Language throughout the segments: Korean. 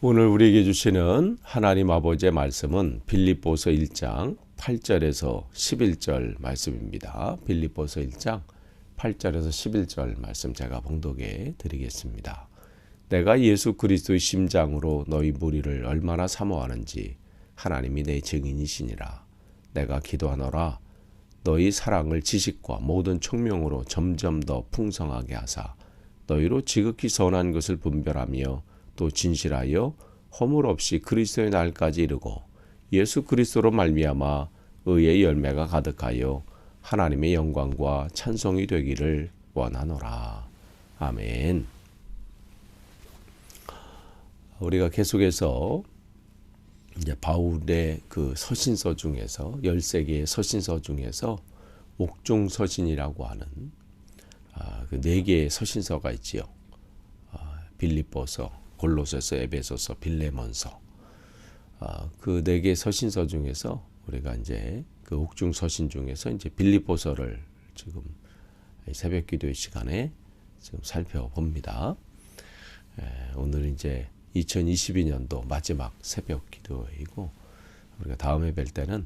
오늘 우리에게 주시는 하나님 아버지의 말씀은 빌립보서 1장 8절에서 11절 말씀입니다. 빌립보서 1장 8절에서 11절 말씀 제가 봉독해 드리겠습니다. 내가 예수 그리스도의 심장으로 너희 무리를 얼마나 사모하는지 하나님이 내 증인이시니라. 내가 기도하노라. 너희 사랑을 지식과 모든 총명으로 점점 더 풍성하게 하사 너희로 지극히 선한 것을 분별하며 또 진실하여 허물 없이 그리스도의 날까지 이르고 예수 그리스도로 말미암아 의의 열매가 가득하여 하나님의 영광과 찬송이 되기를 원하노라. 아멘. 우리가 계속해서 이제 바울의 그 서신서 중에서 13개의 서신서 중에서 옥중 서신이라고 하는 그 4개의 서신서가 있지요. 빌립보서, 골로새서, 에베소서, 빌레몬서. 그 4개의 서신서 중에서 우리가 이제 그 옥중 서신 중에서 이제 빌립보서를 지금 새벽 기도의 시간에 지금 살펴봅니다. 오늘 이제 2022년도 마지막 새벽 기도이고 우리가 다음에 뵐 때는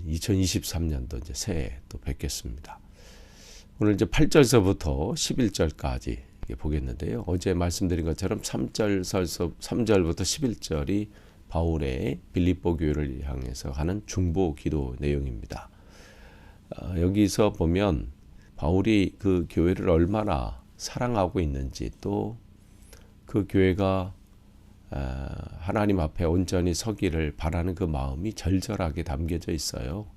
2023년도 이제 새해 또 뵙겠습니다. 오늘 이제 8절서부터 11절까지 보겠는데요. 어제 말씀드린 것처럼 3절부터 11절이 바울의 빌립보 교회를 향해서 하는 중보 기도 내용입니다. 여기서 보면 바울이 그 교회를 얼마나 사랑하고 있는지 또 그 교회가 하나님 앞에 온전히 서기를 바라는 그 마음이 절절하게 담겨져 있어요.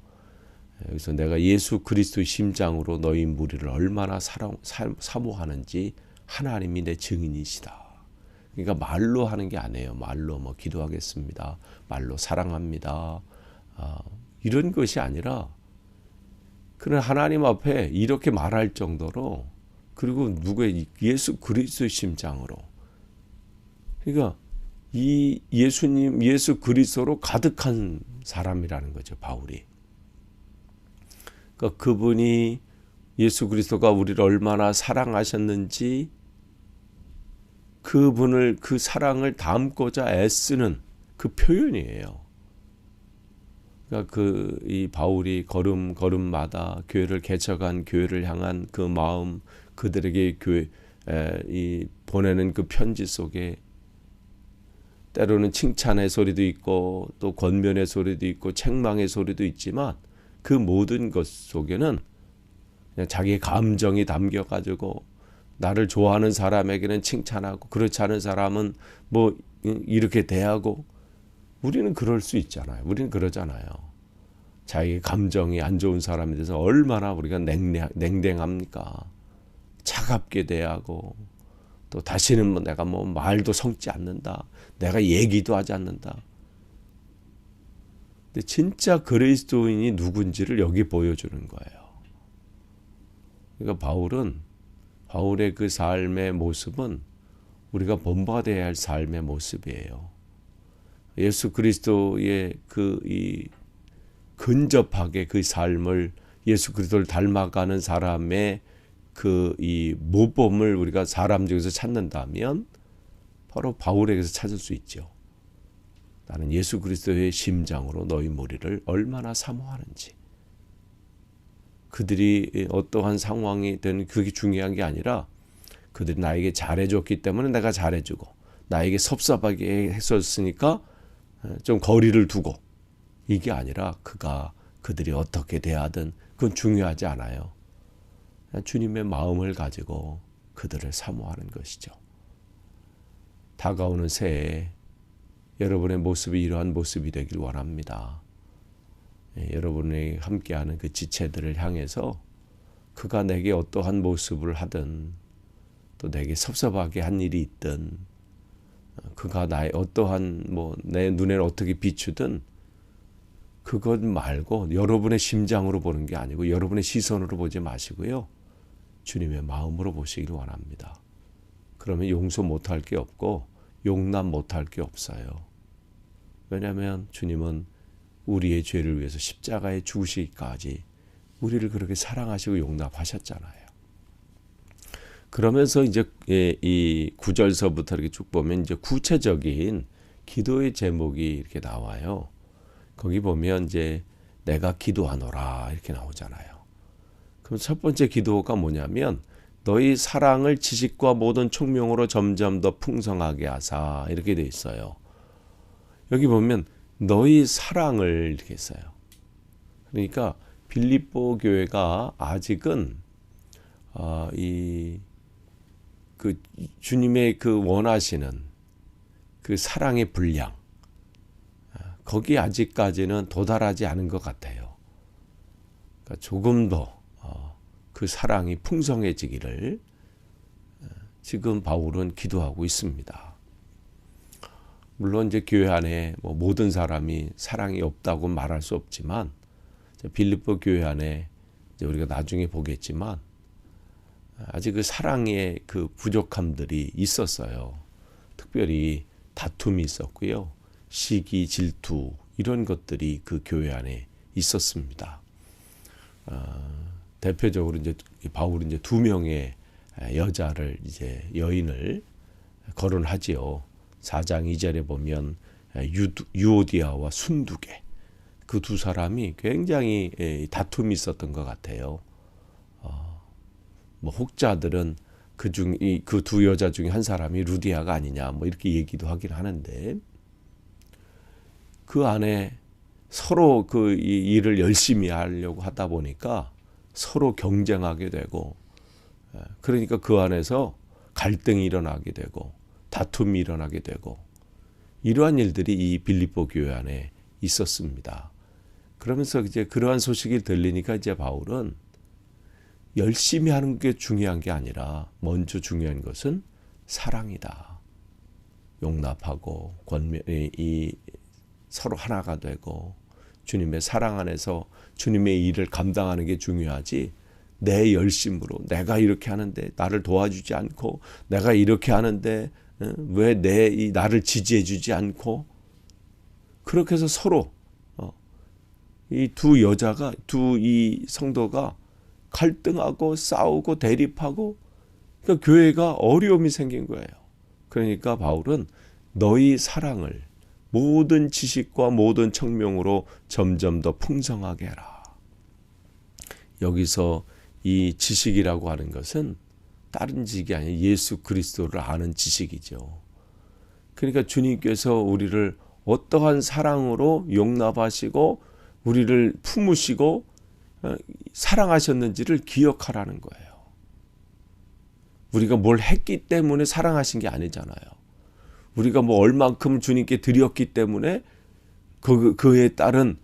그래서 내가 예수 그리스도의 심장으로 너희 무리를 얼마나 사모하는지 하나님이 내 증인이시다. 그러니까 말로 하는 게 아니에요. 말로 뭐 기도하겠습니다. 말로 사랑합니다. 이런 것이 아니라 그런 하나님 앞에 이렇게 말할 정도로 그리고 누구의 예수 그리스도의 심장으로 그러니까 이 예수님 예수 그리스도로 가득한 사람이라는 거죠. 바울이. 그러니까 그분이 예수 그리스도가 우리를 얼마나 사랑하셨는지 그분을 그 사랑을 담고자 애쓰는 그 표현이에요. 그러니까 이 바울이 걸음마다 교회를 개척한 교회를 향한 그 마음, 그들에게 보내는 그 편지 속에 때로는 칭찬의 소리도 있고 또 권면의 소리도 있고 책망의 소리도 있지만 그 모든 것 속에는 그냥 자기의 감정이 담겨가지고 나를 좋아하는 사람에게는 칭찬하고 그렇지 않은 사람은 뭐 이렇게 대하고 우리는 그럴 수 있잖아요. 우리는 그러잖아요. 자기의 감정이 안 좋은 사람에 대해서 얼마나 우리가 냉랭합니까? 차갑게 대하고 또 다시는 뭐 내가 뭐 말도 성지 않는다. 내가 얘기도 하지 않는다. 근데 진짜 그리스도인이 누군지를 여기 보여주는 거예요. 그러니까 바울의 그 삶의 모습은 우리가 본받아야 할 삶의 모습이에요. 예수 그리스도의 이 근접하게 그 삶을 예수 그리스도를 닮아가는 사람의 이 모범을 우리가 사람 중에서 찾는다면 바로 바울에게서 찾을 수 있죠. 나는 예수 그리스도의 심장으로 너희 무리를 얼마나 사모하는지. 그들이 어떠한 상황이 되는 그게 중요한 게 아니라 그들이 나에게 잘해줬기 때문에 내가 잘해주고 나에게 섭섭하게 했었으니까 좀 거리를 두고 이게 아니라 그들이 어떻게 대하든 그건 중요하지 않아요. 주님의 마음을 가지고 그들을 사모하는 것이죠. 다가오는 새해에 여러분의 모습이 이러한 모습이 되길 원합니다. 여러분이 함께하는 그 지체들을 향해서 그가 내게 어떠한 모습을 하든 또 내게 섭섭하게 한 일이 있든 그가 나의 어떠한 내 눈에는 어떻게 비추든 그것 말고 여러분의 심장으로 보는 게 아니고 여러분의 시선으로 보지 마시고요. 주님의 마음으로 보시길 원합니다. 그러면 용서 못할 게 없고 용납 못할 게 없어요. 왜냐하면 주님은 우리의 죄를 위해서 십자가에 죽으시기까지 우리를 그렇게 사랑하시고 용납하셨잖아요. 그러면서 이제 이 9절서부터 이렇게 쭉 보면 이제 구체적인 기도의 제목이 이렇게 나와요. 거기 보면 이제 내가 기도하노라 이렇게 나오잖아요. 그럼 첫 번째 기도가 뭐냐면 너희 사랑을 지식과 모든 총명으로 점점 더 풍성하게 하사 이렇게 돼 있어요. 여기 보면 너희 사랑을 이렇게 했어요. 그러니까 빌립보 교회가 아직은 그 주님의 그 원하시는 그 사랑의 분량 거기 아직까지는 도달하지 않은 것 같아요. 그러니까 조금 더 그 사랑이 풍성해지기를 지금 바울은 기도하고 있습니다. 물론 이제 교회 안에 뭐 모든 사람이 사랑이 없다고 말할 수 없지만 빌립보 교회 안에 이제 우리가 나중에 보겠지만 아직 그 사랑의 그 부족함들이 있었어요. 특별히 다툼이 있었고요. 시기, 질투 이런 것들이 그 교회 안에 있었습니다. 대표적으로 이제 바울은 이제 2명의 여자를 이제 여인을 거론하지요. 4장 2절에 보면 유오디아와 순두계 그 두 사람이 굉장히 다툼이 있었던 것 같아요. 뭐 혹자들은 그 두 여자 중에 한 사람이 루디아가 아니냐 뭐 이렇게 얘기도 하긴 하는데 그 안에 서로 그 일을 열심히 하려고 하다 보니까 서로 경쟁하게 되고 그러니까 그 안에서 갈등이 일어나게 되고 다툼이 일어나게 되고 이러한 일들이 이 빌립보 교회 안에 있었습니다. 그러면서 이제 그러한 소식이 들리니까 이제 바울은 열심히 하는 게 중요한 게 아니라 먼저 중요한 것은 사랑이다. 용납하고 서로 하나가 되고 주님의 사랑 안에서 주님의 일을 감당하는 게 중요하지 내 열심으로 내가 이렇게 하는데 나를 도와주지 않고 내가 이렇게 하는데 왜 나를 지지해 주지 않고 그렇게 해서 서로 이 두 여자가 이 성도가 갈등하고 싸우고 대립하고 그러니까 교회가 어려움이 생긴 거예요. 그러니까 바울은 너희 사랑을 모든 지식과 모든 청명으로 점점 더 풍성하게 해라. 여기서 이 지식이라고 하는 것은 다른 지식이 아니라 예수 그리스도를 아는 지식이죠. 그러니까 주님께서 우리를 어떠한 사랑으로 용납하시고 우리를 품으시고 사랑하셨는지를 기억하라는 거예요. 우리가 뭘 했기 때문에 사랑하신 게 아니잖아요. 우리가 뭐 얼만큼 주님께 드렸기 때문에 그에 따른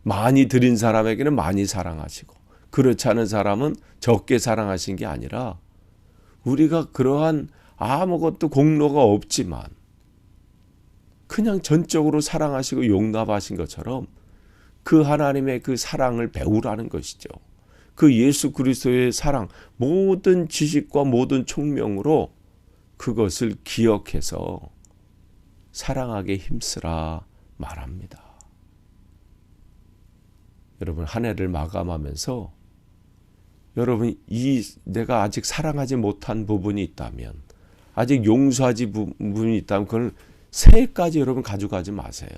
많이 드린 사람에게는 많이 사랑하시고 그렇지 않은 사람은 적게 사랑하신 게 아니라 우리가 그러한 아무것도 공로가 없지만 그냥 전적으로 사랑하시고 용납하신 것처럼 그 하나님의 그 사랑을 배우라는 것이죠. 그 예수 그리스도의 사랑 모든 지식과 모든 총명으로 그것을 기억해서 사랑하게 힘쓰라 말합니다. 여러분 한 해를 마감하면서 여러분 내가 아직 사랑하지 못한 부분이 있다면 아직 용서하지 부분이 있다면 그걸 새해까지 여러분 가져가지 마세요.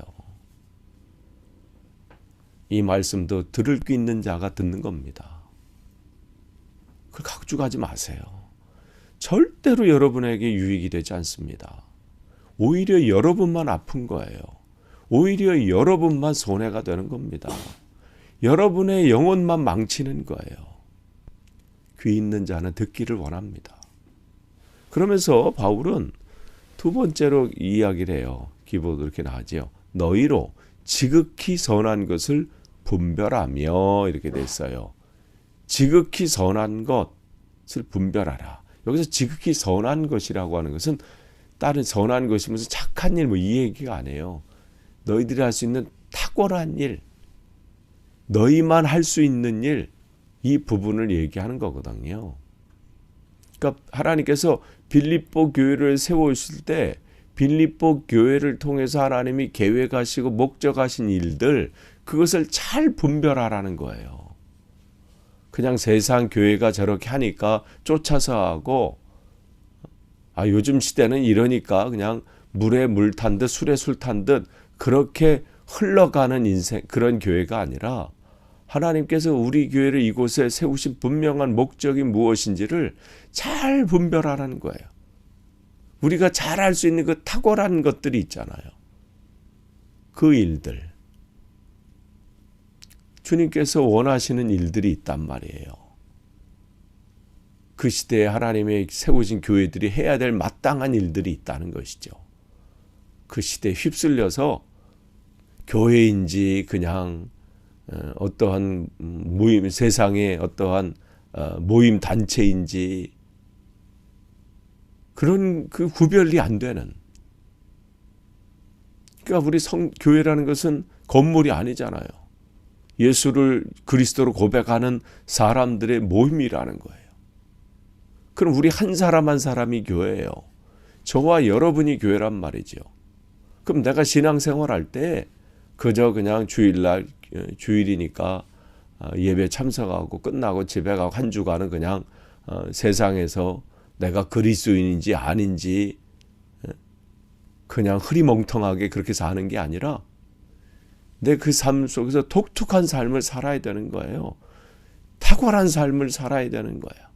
이 말씀도 들을 수 있는 자가 듣는 겁니다. 그걸 가져가지 마세요. 절대로 여러분에게 유익이 되지 않습니다. 오히려 여러분만 아픈 거예요. 오히려 여러분만 손해가 되는 겁니다. 여러분의 영혼만 망치는 거예요. 귀 있는 자는 듣기를 원합니다. 그러면서 바울은 두 번째로 이야기를 해요. 기본으로 이렇게 나오죠. 너희로 지극히 선한 것을 분별하며 이렇게 됐어요. 지극히 선한 것을 분별하라. 여기서 지극히 선한 것이라고 하는 것은 다른 선한 것이 무슨 착한 일 뭐 이 얘기가 아니에요. 너희들이 할 수 있는 탁월한 일, 너희만 할 수 있는 일, 이 부분을 얘기하는 거거든요. 그러니까 하나님께서 빌립보 교회를 세우실 때 빌립보 교회를 통해서 하나님이 계획하시고 목적하신 일들 그것을 잘 분별하라는 거예요. 그냥 세상 교회가 저렇게 하니까 쫓아서 하고, 요즘 시대는 이러니까 그냥 물에 물 탄 듯 술에 술 탄 듯 그렇게 흘러가는 인생, 그런 교회가 아니라 하나님께서 우리 교회를 이곳에 세우신 분명한 목적이 무엇인지를 잘 분별하라는 거예요. 우리가 잘 할 수 있는 그 탁월한 것들이 있잖아요. 그 일들. 주님께서 원하시는 일들이 있단 말이에요. 그 시대에 하나님의 세우신 교회들이 해야 될 마땅한 일들이 있다는 것이죠. 그 시대에 휩쓸려서 교회인지 그냥 어떠한 모임, 세상의 어떠한 모임 단체인지 그런 그 구별이 안 되는. 그러니까 우리 교회라는 것은 건물이 아니잖아요. 예수를 그리스도로 고백하는 사람들의 모임이라는 거예요. 그럼 우리 한 사람 한 사람이 교회예요. 저와 여러분이 교회란 말이죠. 그럼 내가 신앙생활할 때 그저 그냥 주일이니까 예배 참석하고 끝나고 집에 가고 한 주간은 그냥 세상에서 내가 그리스도인인지 아닌지 그냥 흐리멍텅하게 그렇게 사는 게 아니라 내 그 삶 속에서 독특한 삶을 살아야 되는 거예요. 탁월한 삶을 살아야 되는 거예요.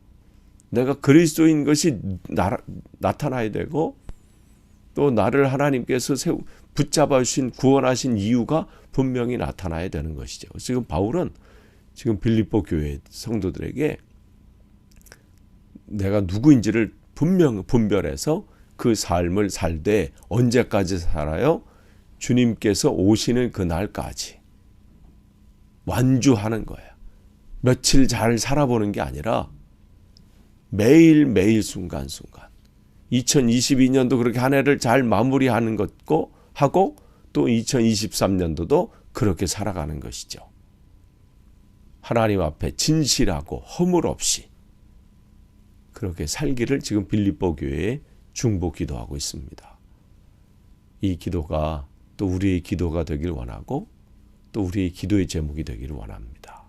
내가 그리스도인 것이 나타나야 되고 또 나를 하나님께서 붙잡아 주신 구원하신 이유가 분명히 나타나야 되는 것이죠. 지금 바울은 지금 빌립보 교회 성도들에게 내가 누구인지를 분별해서 그 삶을 살되 언제까지 살아요? 주님께서 오시는 그날까지 완주하는 거예요. 며칠 잘 살아보는 게 아니라 매일매일 순간순간 2022년도 그렇게 한 해를 잘 마무리하는 것고 하고 또 2023년도도 그렇게 살아가는 것이죠. 하나님 앞에 진실하고 허물 없이 그렇게 살기를 지금 빌립보 교회에 중보 기도하고 있습니다. 이 기도가 또 우리의 기도가 되길 원하고 또 우리의 기도의 제목이 되기를 원합니다.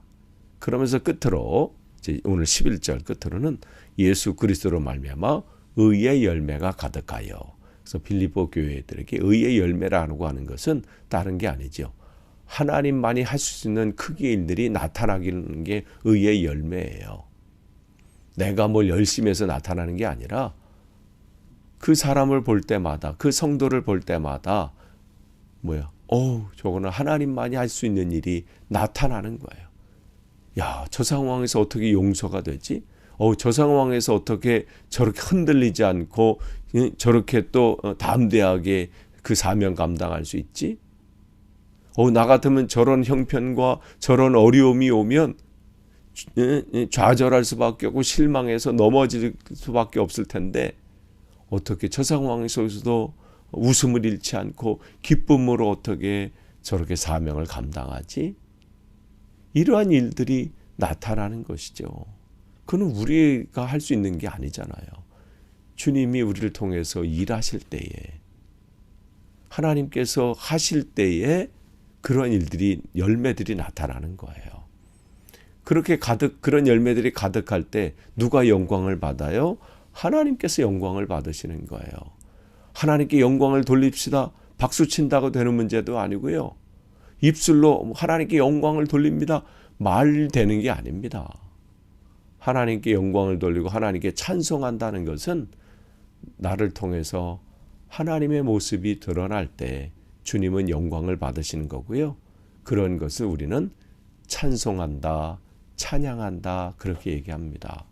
그러면서 끝으로 이제 오늘 11절 끝으로는 예수 그리스도로 말미암아 의의 열매가 가득하여. 그래서 빌립보 교회들에게 의의 열매라고 하는 것은 다른 게 아니죠. 하나님만이 할 수 있는 크기의 일들이 나타나기는 게 의의 열매예요. 내가 뭘 열심히 해서 나타나는 게 아니라 그 사람을 볼 때마다 그 성도를 볼 때마다 저거는 하나님만이 할 수 있는 일이 나타나는 거예요. 야, 저 상황에서 어떻게 용서가 되지? 저 상황에서 어떻게 저렇게 흔들리지 않고 저렇게 또 담대하게 그 사명 감당할 수 있지? 나 같으면 저런 형편과 저런 어려움이 오면 좌절할 수밖에 없고 실망해서 넘어질 수밖에 없을 텐데 어떻게 저 상황에서도 웃음을 잃지 않고 기쁨으로 어떻게 저렇게 사명을 감당하지? 이러한 일들이 나타나는 것이죠. 그건 우리가 할 수 있는 게 아니잖아요. 주님이 우리를 통해서 일하실 때에 하나님께서 하실 때에 그런 일들이 열매들이 나타나는 거예요. 그렇게 그런 열매들이 가득할 때 누가 영광을 받아요? 하나님께서 영광을 받으시는 거예요. 하나님께 영광을 돌립시다. 박수 친다고 되는 문제도 아니고요. 입술로 하나님께 영광을 돌립니다. 말 되는 게 아닙니다. 하나님께 영광을 돌리고 하나님께 찬송한다는 것은 나를 통해서 하나님의 모습이 드러날 때 주님은 영광을 받으시는 거고요. 그런 것을 우리는 찬송한다, 찬양한다 그렇게 얘기합니다.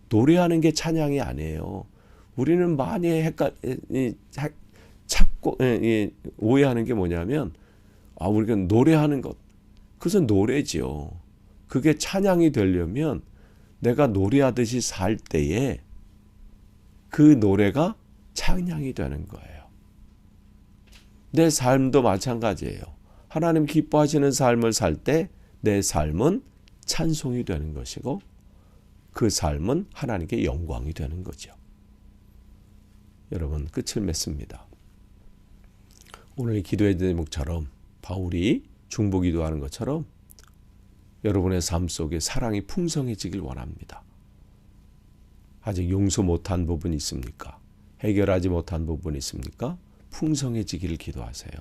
노래하는 게 찬양이 아니에요. 우리는 많이 찾고 오해하는 게 뭐냐면 우리가 노래하는 것 그것은 노래지요. 그게 찬양이 되려면 내가 노래하듯이 살 때에 그 노래가 찬양이 되는 거예요. 내 삶도 마찬가지예요. 하나님 기뻐하시는 삶을 살 때 내 삶은 찬송이 되는 것이고 그 삶은 하나님께 영광이 되는 거죠. 여러분 끝을 맺습니다. 오늘 기도의 제목처럼 바울이 중보 기도하는 것처럼 여러분의 삶 속에 사랑이 풍성해지길 원합니다. 아직 용서 못한 부분이 있습니까? 해결하지 못한 부분이 있습니까? 풍성해지기를 기도하세요.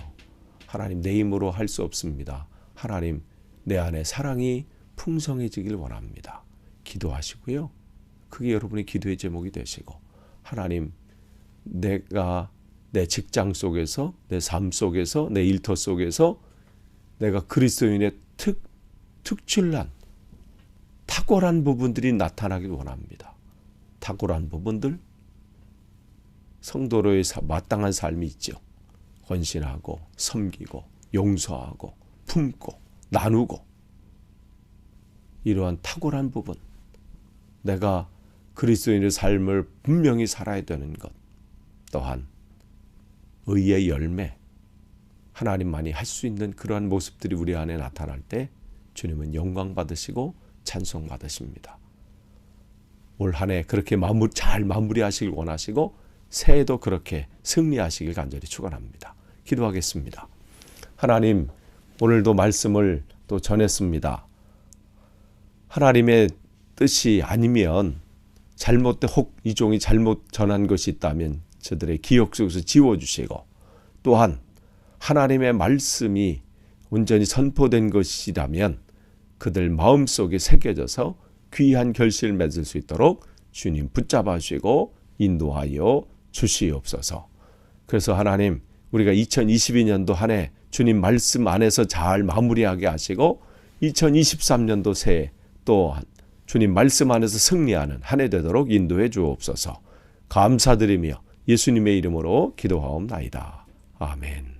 하나님, 내 힘으로 할 수 없습니다. 하나님, 내 안에 사랑이 풍성해지길 원합니다. 기도하시고요. 그게 여러분의 기도의 제목이 되시고, 하나님, 내가 내 직장 속에서, 내 삶 속에서, 내 일터 속에서 내가 그리스도인의 특출난 탁월한 부분들이 나타나길 원합니다. 탁월한 부분들, 성도로의 마땅한 삶이 있죠. 헌신하고 섬기고 용서하고 품고 나누고, 이러한 탁월한 부분, 내가 그리스도인의 삶을 분명히 살아야 되는 것, 또한 의의 열매, 하나님만이 할 수 있는 그러한 모습들이 우리 안에 나타날 때 주님은 영광 받으시고 찬송 받으십니다. 올 한 해 그렇게 잘 마무리하시길 원하시고 새해도 그렇게 승리하시길 간절히 축원합니다. 기도하겠습니다. 하나님, 오늘도 말씀을 또 전했습니다. 하나님의 뜻이 아니면 혹 이 종이 잘못 전한 것이 있다면 저들의 기억 속에서 지워주시고, 또한 하나님의 말씀이 온전히 선포된 것이라면 그들 마음속에 새겨져서 귀한 결실을 맺을 수 있도록 주님 붙잡아 주시고 인도하여 주시옵소서. 그래서 하나님, 우리가 2022년도 한 해 주님 말씀 안에서 잘 마무리하게 하시고 2023년도 새해 또 주님 말씀 안에서 승리하는 한 해 되도록 인도해 주옵소서. 감사드리며 예수님의 이름으로 기도하옵나이다. 아멘.